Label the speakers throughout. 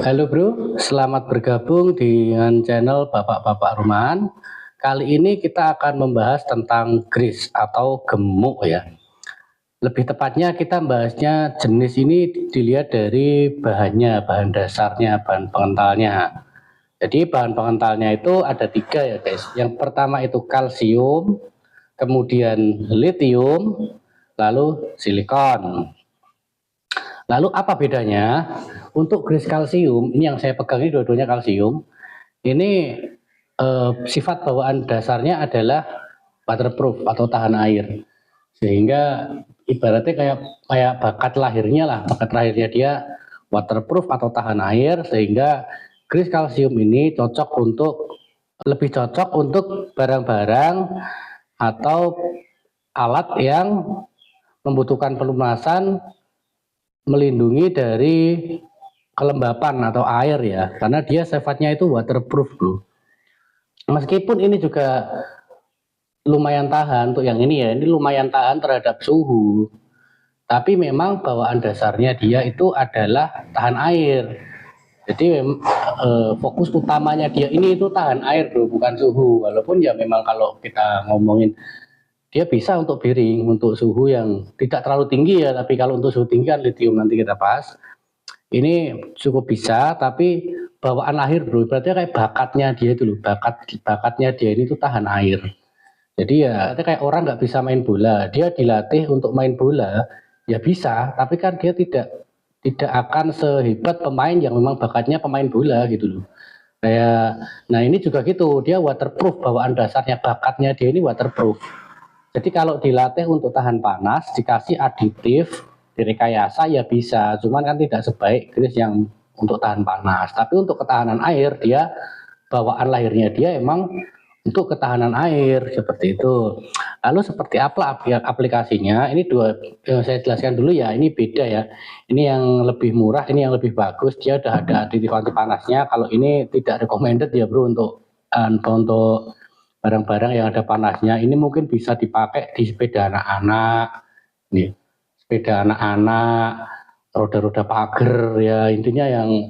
Speaker 1: Halo bro, selamat bergabung dengan channel Bapak-Bapak Rumahan. Kali ini kita akan membahas tentang grease atau gemuk ya. Lebih tepatnya kita bahasnya jenis ini dilihat dari bahannya, bahan dasarnya, bahan pengentalnya. Jadi bahan pengentalnya itu ada 3 ya guys. Yang pertama itu kalsium, kemudian litium, lalu silikon. Lalu apa bedanya? Untuk grease kalsium, ini yang saya pegang ini dua-duanya kalsium. Ini sifat bawaan dasarnya adalah waterproof atau tahan air. Sehingga ibaratnya kayak bakat lahirnya dia waterproof atau tahan air, sehingga grease kalsium ini lebih cocok untuk barang-barang atau alat yang membutuhkan pelunasan melindungi dari kelembapan atau air ya, karena dia sifatnya itu waterproof bro. Meskipun ini juga lumayan tahan untuk yang ini ya, ini lumayan tahan terhadap suhu, tapi memang bawaan dasarnya dia itu adalah tahan air. Jadi fokus utamanya dia ini itu tahan air bro, bukan suhu. Walaupun ya memang kalau kita ngomongin dia bisa untuk bearing, untuk suhu yang tidak terlalu tinggi ya, tapi kalau untuk suhu tinggi kan litium nanti kita bahas. Ini cukup bisa, tapi bawaan air bro, berarti kayak bakatnya dia itu loh, bakatnya dia ini tuh tahan air. Jadi ya kayak orang nggak bisa main bola, dia dilatih untuk main bola, ya bisa, tapi kan dia tidak akan sehebat pemain yang memang bakatnya pemain bola gitu loh. Nah ini juga gitu, dia waterproof, bawaan dasarnya bakatnya dia ini waterproof. Jadi kalau dilatih untuk tahan panas, dikasih aditif, direkayasa ya bisa, cuman kan tidak sebaik grease yang untuk tahan panas. Tapi untuk ketahanan air dia bawaan lahirnya dia emang untuk ketahanan air seperti itu. Lalu seperti apa aplikasinya? Ini saya jelaskan dulu ya. Ini beda ya. Ini yang lebih murah, ini yang lebih bagus. Dia udah ada aditif anti panasnya. Kalau ini tidak recommended ya bro untuk barang-barang yang ada panasnya. Ini mungkin bisa dipakai di sepeda anak-anak. Nih, sepeda anak-anak, roda-roda pagar ya, intinya yang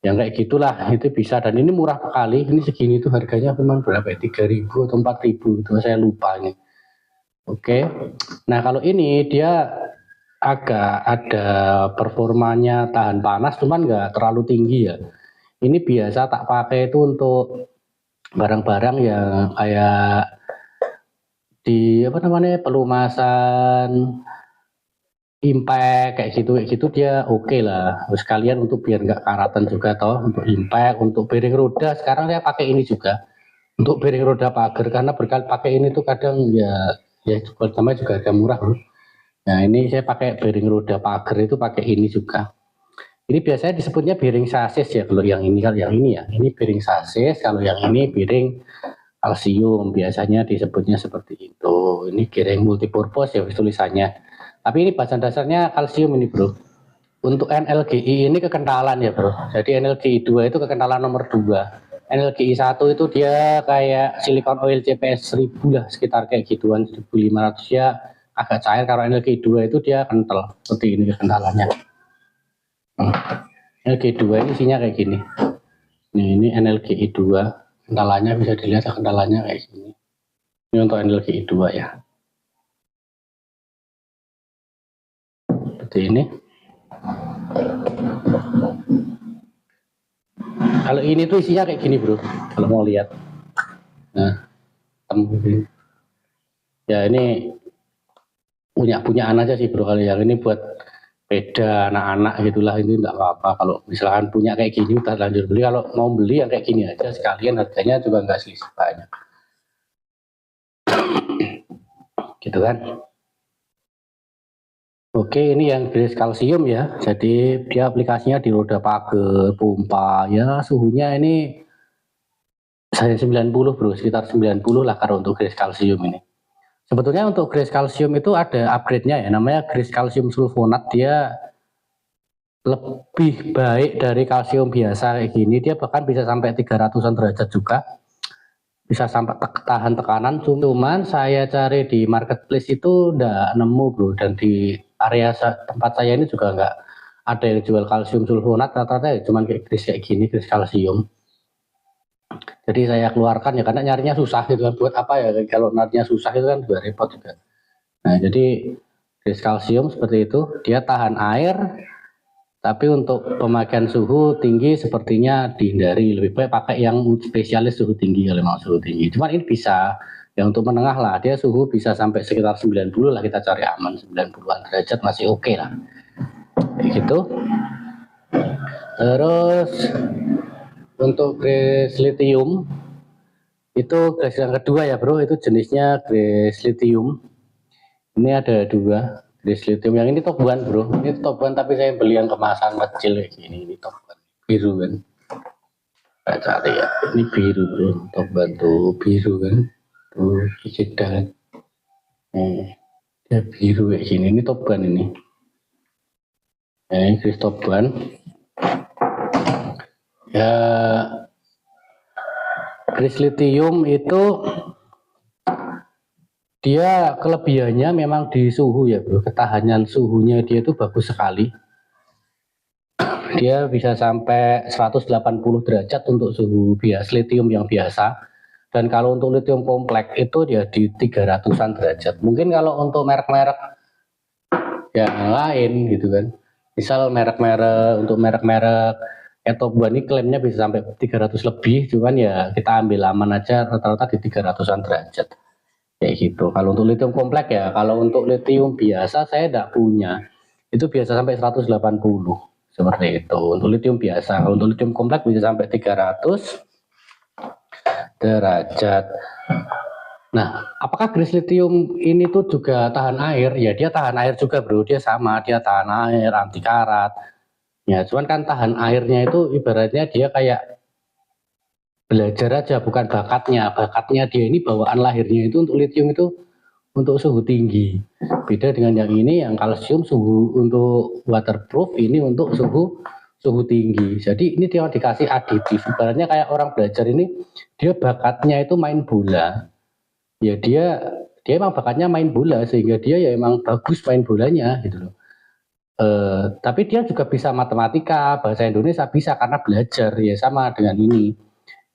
Speaker 1: kayak gitulah, itu bisa. Dan ini murah sekali, ini segini tuh harganya memang berapa ya, 3.000 atau 4.000 itu saya lupa nih. Oke. Nah, kalau ini dia agak ada performanya tahan panas cuman nggak terlalu tinggi ya. Ini biasa tak pakai itu untuk barang-barang yang kayak di pelumasan impact kayak gitu dia oke lah. Terus kalian untuk biar nggak karatan juga toh, untuk impact, untuk bearing roda sekarang saya pakai ini juga untuk bearing roda pagar, karena berkali pakai ini tuh kadang ya pertama juga agak murah loh. Nah ini saya pakai bearing roda pagar itu pakai ini juga. Ini biasanya disebutnya bearing sasis ya, kalau yang ini ya ini bearing sasis, kalau yang ini bearing kalsium, biasanya disebutnya seperti itu. Ini bearing multipurpose ya tulisannya. Tapi ini bahan dasarnya kalsium ini bro. Untuk NLGI ini kekentalan ya bro. Jadi NLGI 2 itu kekentalan nomor 2. NLGI 1 itu dia kayak silikon oil CPS 1000 lah, sekitar kayak gituan, 1500 ya, agak cair. Kalau NLGI 2 itu dia kental, seperti ini kekentalannya. NLGI 2 ini isinya kayak gini. Ini NLGI 2, kentalannya bisa dilihat kentalannya kayak gini. Ini untuk NLGI 2 ya. Seperti ini. Kalau ini tuh isinya kayak gini bro, kalau mau lihat. Nah, ya ini punyaan aja sih bro, kalau yang ini buat beda anak-anak gitulah, ini enggak apa-apa. Kalau misalkan punya kayak gini udah lanjut beli, kalau mau beli yang kayak gini aja sekalian, harganya juga enggak selisih banyak. Gitu kan. Oke, ini yang grease kalsium ya. Jadi dia aplikasinya di roda pagar, pompa ya, suhunya ini saya 90 bro, sekitar 90 lah kalau untuk grease kalsium ini. Sebetulnya untuk grease kalsium itu ada upgrade-nya ya, namanya grease kalsium sulfonat. Dia lebih baik dari kalsium biasa kayak gini, dia bahkan bisa sampai 300-an derajat juga. Bisa sampai tahan tekanan, cuman saya cari di marketplace itu enggak nemu bro, dan di area tempat saya ini juga enggak ada yang jual kalsium sulfonat, rata-rata ya cuman kayak grease kayak gini, grease kalsium. Jadi saya keluarkan ya karena nyarinya susah gitu kan, buat apa ya kalau nyarinya susah itu kan juga repot juga. Nah jadi grease kalsium seperti itu, dia tahan air, tapi untuk pemakaian suhu tinggi sepertinya dihindari, lebih baik pakai yang spesialis suhu tinggi kalau mau suhu tinggi. Cuman ini bisa, yang untuk menengah lah, dia suhu bisa sampai sekitar 90 lah, kita cari aman 90-an derajat masih oke lah. Kayak gitu. Terus untuk grease lithium itu grease yang kedua ya bro, itu jenisnya grease lithium. Ini ada dua grease lithium, yang ini top one bro, ini top one tapi saya beli yang kemasan kecil kayak gini, ini top one biru kan. Saya cari ya, ini biru bro, top one tuh biru kan, tuh jeda kan. Ya biru kayak gini, ini top one ini. Ini grease top one. Ya, grease lithium itu dia kelebihannya memang di suhu ya bro, ketahanan suhunya dia itu bagus sekali. Dia bisa sampai 180 derajat untuk suhu biasa lithium yang biasa. Dan kalau untuk lithium kompleks itu dia di 300-an derajat. Mungkin kalau untuk merek-merek yang lain gitu kan, misal merek-merek, untuk merek-merek top one ini klaimnya bisa sampai 300 lebih, cuman ya kita ambil aman aja rata-rata di 300-an derajat kayak gitu. Kalau untuk lithium kompleks ya, kalau untuk lithium biasa saya tidak punya, itu biasa sampai 180 seperti itu untuk lithium biasa. Kalau untuk lithium kompleks bisa sampai 300 derajat. Nah, apakah grease lithium ini tuh juga tahan air? Ya dia tahan air juga bro, dia sama, dia tahan air, anti karat. Ya, cuman kan tahan airnya itu ibaratnya dia kayak belajar aja, bukan bakatnya. Bakatnya dia ini bawaan lahirnya itu untuk lithium itu untuk suhu tinggi. Beda dengan yang ini, yang kalsium suhu untuk waterproof, ini untuk suhu tinggi. Jadi ini dia dikasih aditif. Ibaratnya kayak orang belajar ini, dia bakatnya itu main bola. Ya dia emang bakatnya main bola, sehingga dia ya emang bagus main bolanya gitu loh. Tapi dia juga bisa matematika, bahasa Indonesia bisa karena belajar ya, sama dengan ini.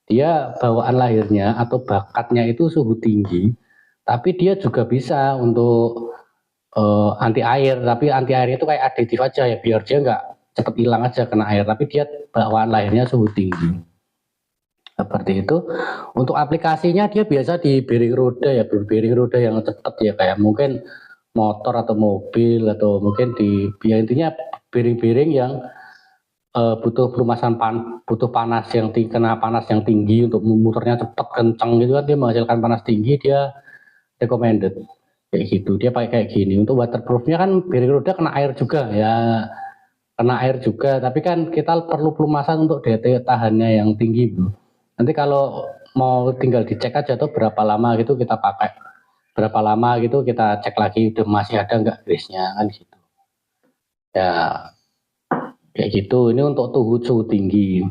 Speaker 1: Dia bawaan lahirnya atau bakatnya itu suhu tinggi, tapi dia juga bisa untuk anti air, tapi anti air itu kayak aditif aja ya, biar dia nggak cepet hilang aja kena air, tapi dia bawaan lahirnya suhu tinggi. Seperti itu. Untuk aplikasinya dia biasa di bearing roda ya, bearing roda yang cepat ya, kayak mungkin motor atau mobil, atau mungkin di ya intinya bearing-bearing yang butuh pelumasan butuh panas yang tinggi, kena panas yang tinggi untuk muternya cepat kencang gitu kan, dia menghasilkan panas tinggi, dia recommended kayak gitu. Dia pakai kayak gini. Untuk waterproofnya kan bearing roda kena air juga ya, kena air juga, tapi kan kita perlu pelumasan untuk daya tahannya yang tinggi bro. Nanti kalau mau tinggal dicek aja tuh berapa lama gitu kita pakai, berapa lama gitu kita cek lagi udah masih ada nggak grease-nya kan gitu ya, kayak gitu. Ini untuk suhu tinggi.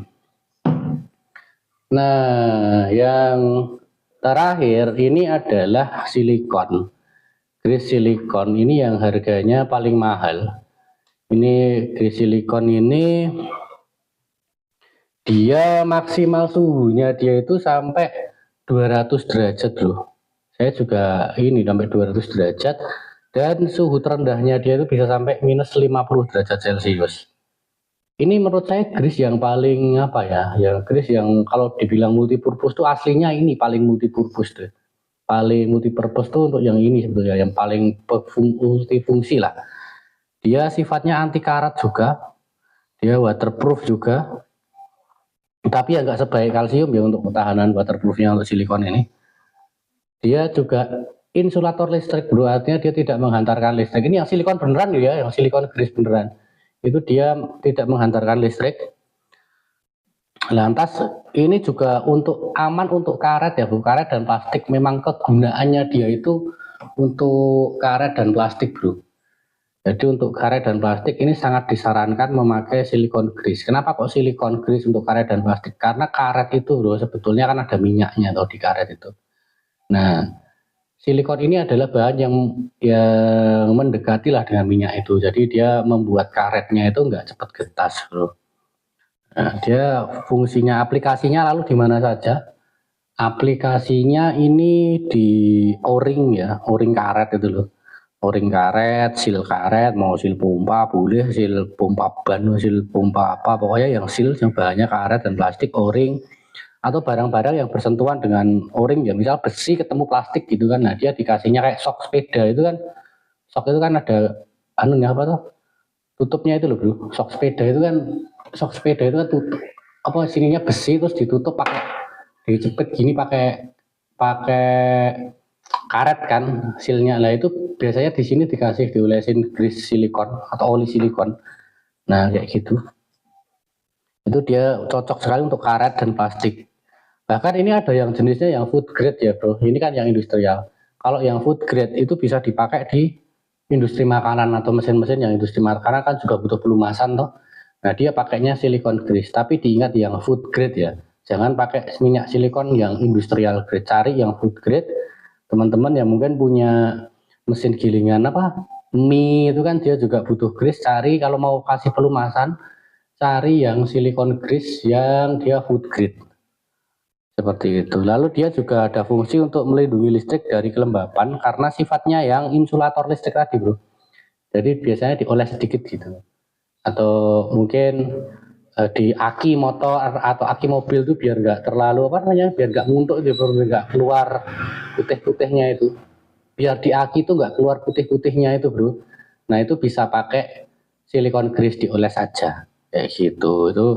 Speaker 1: Nah yang terakhir ini adalah silikon, grease silikon. Ini yang harganya paling mahal. Ini grease silikon ini dia maksimal suhunya dia itu sampai 200 derajat loh. Saya juga ini sampai 200 derajat, dan suhu terendahnya dia itu bisa sampai minus 50 derajat Celcius. Ini menurut saya grease yang paling apa ya, yang grease yang kalau dibilang multipurpose tuh aslinya ini paling multipurpose tuh. Paling multipurpose tuh untuk yang ini sebetulnya, yang paling multifungsi lah. Dia sifatnya anti karat juga, dia waterproof juga. Tapi ya nggak sebaik kalsium ya untuk ketahanan waterproofnya untuk silikon ini. Dia juga insulator listrik bro, artinya dia tidak menghantarkan listrik. Ini yang silikon beneran ya, yang silikon grease beneran. Itu dia tidak menghantarkan listrik. Lantas ini juga untuk aman untuk karet ya, bu, karet dan plastik. Memang kegunaannya dia itu untuk karet dan plastik bro. Jadi untuk karet dan plastik ini sangat disarankan memakai silikon grease. Kenapa kok silikon grease untuk karet dan plastik? Karena karet itu bro sebetulnya kan ada minyaknya atau di karet itu. Nah silikon ini adalah bahan yang mendekati lah dengan minyak itu. Jadi dia membuat karetnya itu nggak cepat getas, bro. Nah, dia fungsinya, aplikasinya lalu di mana saja? Aplikasinya ini di O-ring ya, O-ring karet itu loh. O-ring karet, seal karet, mau seal pompa boleh, seal pompa ban, seal pompa apa, pokoknya yang seal yang bahannya karet dan plastik, O-ring, atau barang-barang yang bersentuhan dengan O-ring ya, misal besi ketemu plastik gitu kan. Nah, dia dikasihnya kayak sok sepeda itu kan. Sok itu kan ada anunya apa tuh? Tutupnya itu loh, bro. Sok sepeda itu kan tutup apa sininya besi terus ditutup pakai dijepit gini pakai pakai karet kan silnya. Lah itu biasanya di sini dikasih diolesin grease silikon atau oli silikon. Nah, kayak gitu. Itu dia cocok sekali untuk karet dan plastik. Bahkan ini ada yang jenisnya yang food grade ya, bro. Ini kan yang industrial. Kalau yang food grade itu bisa dipakai di industri makanan atau mesin-mesin yang industri makanan kan juga butuh pelumasan toh. Nah, dia pakainya silikon grease, tapi diingat yang food grade ya. Jangan pakai minyak silikon yang industrial grade, cari yang food grade. Teman-teman yang mungkin punya mesin gilingan apa mie itu kan dia juga butuh grease, cari kalau mau kasih pelumasan, cari yang silikon grease yang dia food grade. Seperti itu. Lalu dia juga ada fungsi untuk melindungi listrik dari kelembapan karena sifatnya yang insulator listrik tadi, bro. Jadi biasanya dioles sedikit gitu. Atau mungkin di aki motor atau aki mobil itu biar nggak terlalu apa namanya, biar nggak muntuk itu, biar nggak keluar putih-putihnya itu. Biar di aki itu nggak keluar putih-putihnya itu, bro. Nah, itu bisa pakai silikon grease dioles saja. Kayak gitu. Itu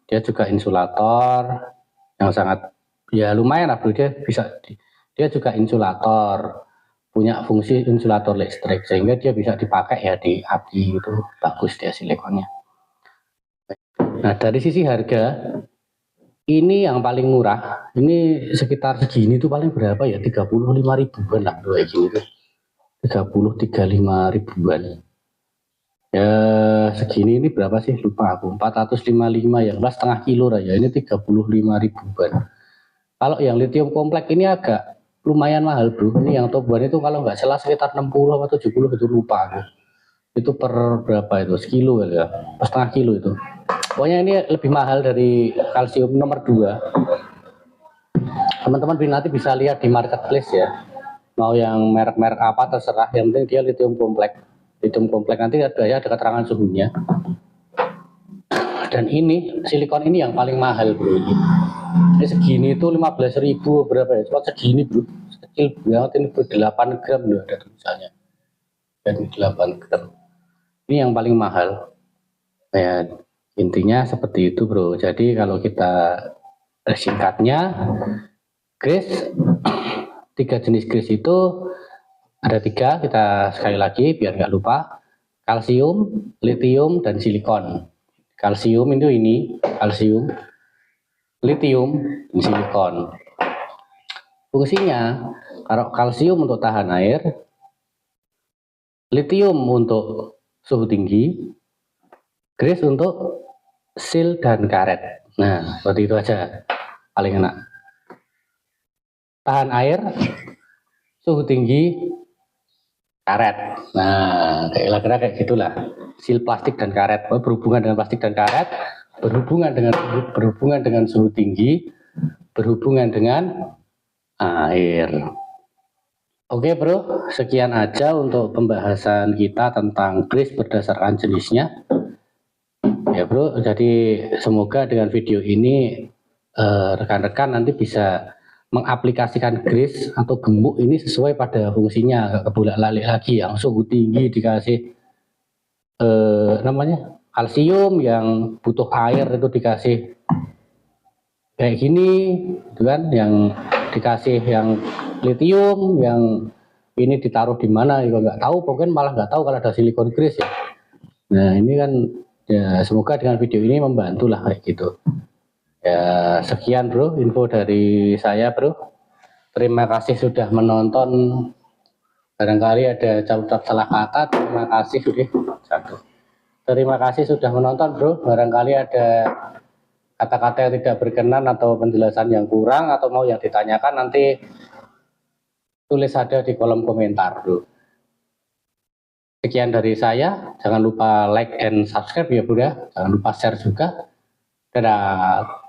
Speaker 1: dia juga insulator yang sangat ya lumayan lah, bro. Dia juga insulator, punya fungsi insulator listrik sehingga dia bisa dipakai ya di aki itu, bagus dia silikonnya. Nah, dari sisi harga ini yang paling murah, ini sekitar segini tuh paling berapa ya, 35 ribuan lah kayak gini tuh, 35 ribuan ya. Segini ini berapa sih, lupa aku, 455 ya, 1,5 kilo lah ya, ini 35 ribuan. Kalau yang lithium kompleks ini agak lumayan mahal, bro. Ini yang tobuan itu kalau nggak salah sekitar 60 atau 70 itu, lupa aku. Itu per berapa itu? Sekilo ya, per setengah kilo itu. Pokoknya ini lebih mahal dari kalsium nomor 2. Teman-teman nanti bisa lihat di marketplace ya. Mau yang merek-merek apa terserah, yang penting dia lithium kompleks. Lithium kompleks nanti ada keterangan suhunya. Dan ini silikon ini yang paling mahal, bro. Ini segini itu 15.000 berapa ya? Cuma segini, bro. Kecil banget ini, bro. 8 gram loh ada tulisannya. Dan 8 gram. Ini yang paling mahal. Ya, intinya seperti itu, bro. Jadi kalau kita singkatnya, grease 3 jenis grease itu ada 3. Kita sekali lagi biar nggak lupa: kalsium, lithium, dan silikon. Kalsium itu ini, kalsium, lithium, dan silikon. Fungsinya, kalau kalsium untuk tahan air, lithium untuk suhu tinggi, grease untuk seal dan karet. Nah, seperti itu aja, paling enak. Tahan air, suhu tinggi, karet. Nah, kira-kira kayak gitulah. Seal plastik dan karet, berhubungan dengan plastik dan karet, berhubungan dengan suhu tinggi, berhubungan dengan air. Oke, bro, sekian aja untuk pembahasan kita tentang grease berdasarkan jenisnya. Ya, bro, jadi semoga dengan video ini rekan-rekan nanti bisa mengaplikasikan grease atau gemuk ini sesuai pada fungsinya, gak kebolak-balik lagi yang suhu tinggi dikasih namanya kalsium, yang butuh air itu dikasih kayak gini gitu kan, yang dikasih yang lithium, yang ini ditaruh di mana juga nggak tahu, pokoknya malah nggak tahu kalau ada silikon grease ya. Nah, ini kan ya, semoga dengan video ini membantu lah kayak gitu. Ya, sekian, bro, info dari saya, bro. Terima kasih sudah menonton. Barangkali ada ucap salah kata, terima kasih sudah satu. Terima kasih sudah menonton, bro. Barangkali ada kata-kata yang tidak berkenan atau penjelasan yang kurang atau mau yang ditanyakan, nanti tulis saja di kolom komentar dulu. Sekian dari saya, jangan lupa like and subscribe ya Bunda, jangan lupa share juga. Dadah.